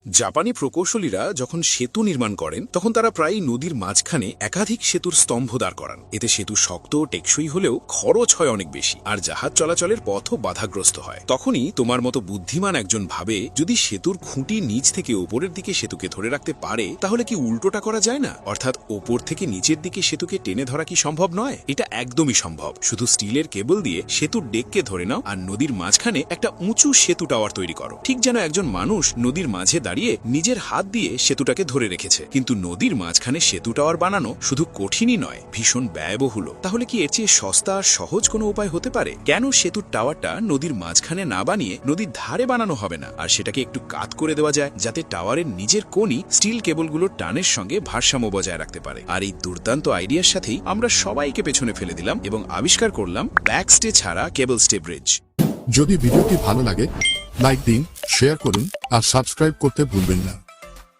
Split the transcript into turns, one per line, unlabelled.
জাপানি প্রকৌশলীরা যখন সেতু নির্মাণ করেন তখন তারা প্রায়ই নদীর মাঝখানে একাধিক সেতুর স্তম্ভ দাঁড় করান। এতে সেতু শক্ত টেকসই হলেও খরচ হয় অনেক বেশি, আর জাহাজ চলাচলের পথও বাধাগ্রস্ত হয়। তখনই তোমার মতো বুদ্ধিমান একজন ভাবে, যদি সেতুর খুঁটি নিচ থেকে ওপরের দিকে সেতুকে ধরে রাখতে পারে তাহলে কি উল্টোটা করা যায় না? অর্থাৎ ওপর থেকে নিচের দিকে সেতুকে টেনে ধরা কি সম্ভব নয়? এটা একদমই সম্ভব। শুধু স্টিলের কেবল দিয়ে সেতুর ডেককে ধরে নাও আর নদীর মাঝখানে একটা উঁচু সেতু টাওয়ার তৈরি করো, ঠিক যেন একজন মানুষ নদীর মাঝে দাঁড়িয়ে নিজের হাত দিয়ে সেতুটাকে ধরে রেখেছে। কিন্তু নদীর মাঝখানে সেতু টাওয়ার বানানো শুধু কঠিনই নয়, ভীষণ ব্যয়বহুল। তাহলে কি এর চেয়ে সস্তা আর সহজ কোনো উপায় হতে পারে? কেন সেতুর টাওয়ারটা নদীর মাঝখানে না বানিয়ে নদীর ধারে বানানো হবে না, আর সেটাকে একটু কাত করে দেওয়া যায়, যাতে টাওয়ারের নিজের কোণই স্টিল কেবলগুলোর টানের সঙ্গে ভারসাম্য বজায় রাখতে পারে? আর এই দুর্দান্ত আইডিয়ার সাথেই আমরা সবাইকে পেছনে ফেলে দিলাম এবং আবিষ্কার করলাম ব্যাকস্টে ছাড়া কেবল স্টে ব্রিজ।
যদি ভিডিওটি ভালো লাগে লাইক দিন, শেয়ার করুন আর সাবস্ক্রাইব করতে ভুলবেন না।